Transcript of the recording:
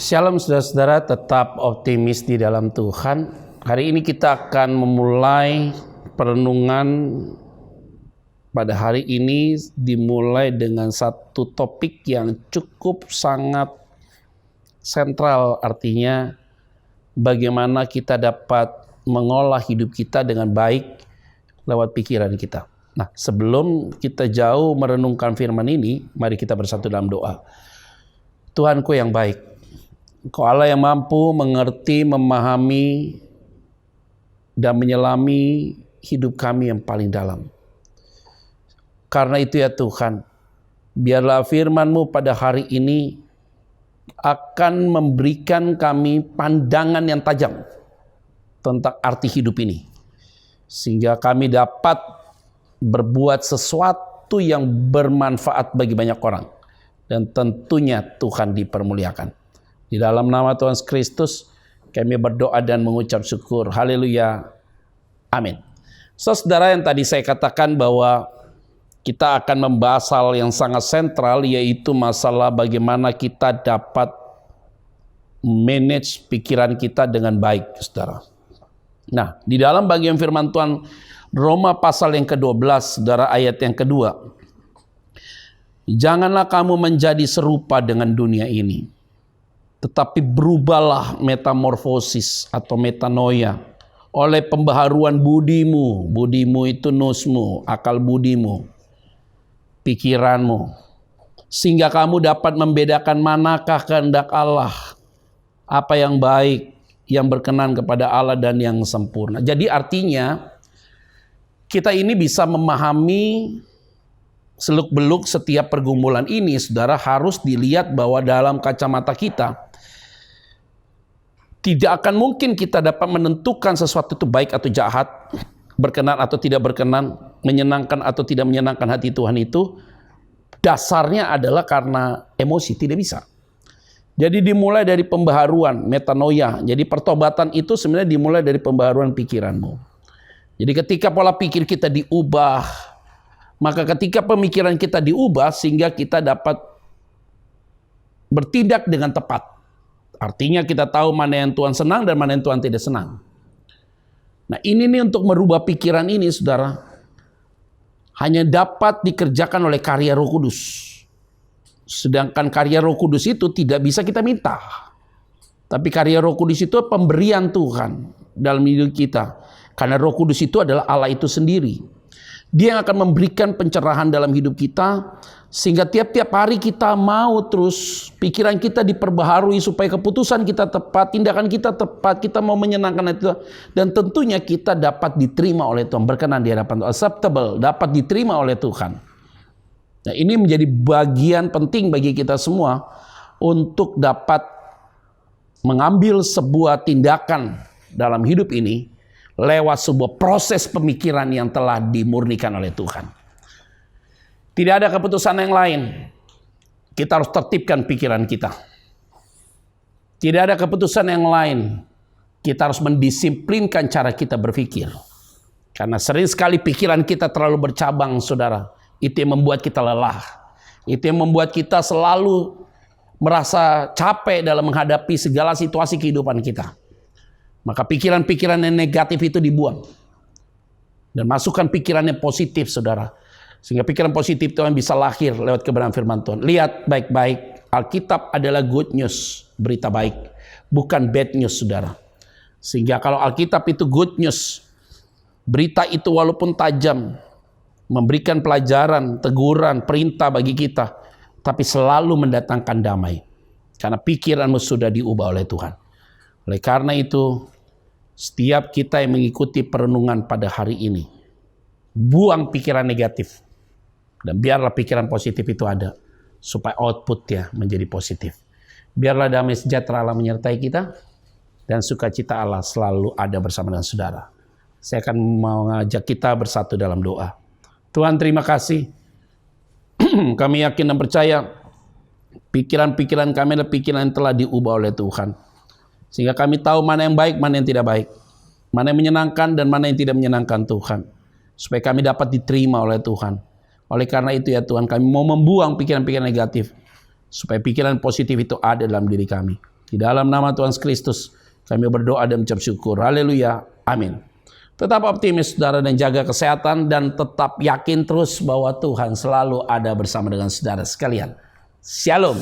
Shalom saudara-saudara, tetap optimis di dalam Tuhan. Hari ini kita akan memulai perenungan pada hari ini dimulai dengan satu topik yang cukup sangat sentral, artinya bagaimana kita dapat mengolah hidup kita dengan baik lewat pikiran kita. Nah, sebelum kita jauh merenungkan firman ini, mari kita bersatu dalam doa. Tuhanku yang baik, Engkau Allah yang mampu mengerti, memahami, dan menyelami hidup kami yang paling dalam. Karena itu ya Tuhan, biarlah firman-Mu pada hari ini akan memberikan kami pandangan yang tajam tentang arti hidup ini. Sehingga kami dapat berbuat sesuatu yang bermanfaat bagi banyak orang. Dan tentunya Tuhan dipermuliakan. Di dalam nama Tuhan Kristus kami berdoa dan mengucap syukur. Haleluya. Amin. Saudara, yang tadi saya katakan bahwa kita akan membahas hal yang sangat sentral, yaitu masalah bagaimana kita dapat manage pikiran kita dengan baik, saudara. Nah, di dalam bagian firman Tuhan Roma pasal yang ke-12, saudara, ayat yang kedua. Janganlah kamu menjadi serupa dengan dunia ini, tetapi berubahlah metamorfosis atau metanoia oleh pembaharuan budimu. Budimu itu nusmu, akal budimu, pikiranmu, sehingga kamu dapat membedakan manakah kehendak Allah, apa yang baik, yang berkenan kepada Allah dan yang sempurna. Jadi artinya kita ini bisa memahami seluk-beluk setiap pergumulan ini, saudara, harus dilihat bahwa dalam kacamata kita tidak akan mungkin kita dapat menentukan sesuatu itu baik atau jahat, berkenan atau tidak berkenan, menyenangkan atau tidak menyenangkan hati Tuhan itu. Dasarnya adalah karena emosi, tidak bisa. Jadi dimulai dari pembaharuan, metanoia. Jadi pertobatan itu sebenarnya dimulai dari pembaharuan pikiranmu. Jadi ketika pola pikir kita diubah, maka ketika pemikiran kita diubah sehingga kita dapat bertindak dengan tepat. Artinya kita tahu mana yang Tuhan senang dan mana yang Tuhan tidak senang. Nah, ini nih, untuk merubah pikiran ini, saudara, hanya dapat dikerjakan oleh karya Roh Kudus. Sedangkan karya Roh Kudus itu tidak bisa kita minta. Tapi karya Roh Kudus itu pemberian Tuhan dalam hidup kita. Karena Roh Kudus itu adalah Allah itu sendiri. Dia yang akan memberikan pencerahan dalam hidup kita, sehingga tiap-tiap hari kita mau terus pikiran kita diperbaharui supaya keputusan kita tepat, tindakan kita tepat, kita mau menyenangkan itu, dan tentunya kita dapat diterima oleh Tuhan, berkenan di hadapan Tuhan, acceptable, dapat diterima oleh Tuhan. Nah, ini menjadi bagian penting bagi kita semua untuk dapat mengambil sebuah tindakan dalam hidup ini lewat sebuah proses pemikiran yang telah dimurnikan oleh Tuhan. Tidak ada keputusan yang lain. Kita harus tertibkan pikiran kita. Tidak ada keputusan yang lain. Kita harus mendisiplinkan cara kita berpikir. Karena sering sekali pikiran kita terlalu bercabang, saudara. Itu yang membuat kita lelah. Itu yang membuat kita selalu merasa capek dalam menghadapi segala situasi kehidupan kita. Maka pikiran-pikiran yang negatif itu dibuang. Dan masukkan pikiran yang positif, saudara. Sehingga pikiran positif Tuhan bisa lahir lewat kebenaran firman Tuhan. Lihat baik-baik, Alkitab adalah good news, berita baik. Bukan bad news, saudara. Sehingga kalau Alkitab itu good news, berita itu walaupun tajam, memberikan pelajaran, teguran, perintah bagi kita, tapi selalu mendatangkan damai. Karena pikiranmu sudah diubah oleh Tuhan. Oleh karena itu, setiap kita yang mengikuti perenungan pada hari ini, buang pikiran negatif. Dan biarlah pikiran positif itu ada, supaya outputnya menjadi positif. Biarlah damai sejahtera Allah menyertai kita, dan sukacita Allah selalu ada bersama dengan saudara. Saya akan mengajak kita bersatu dalam doa. Tuhan, terima kasih. Kami yakin dan percaya, pikiran-pikiran kami adalah pikiran yang telah diubah oleh Tuhan. Sehingga kami tahu mana yang baik, mana yang tidak baik. Mana yang menyenangkan dan mana yang tidak menyenangkan Tuhan. Supaya kami dapat diterima oleh Tuhan. Oleh karena itu ya Tuhan, kami mau membuang pikiran-pikiran negatif. Supaya pikiran positif itu ada dalam diri kami. Di dalam nama Tuhan Yesus Kristus kami berdoa dan mengucap syukur. Haleluya. Amin. Tetap optimis saudara dan jaga kesehatan dan tetap yakin terus bahwa Tuhan selalu ada bersama dengan saudara sekalian. Shalom.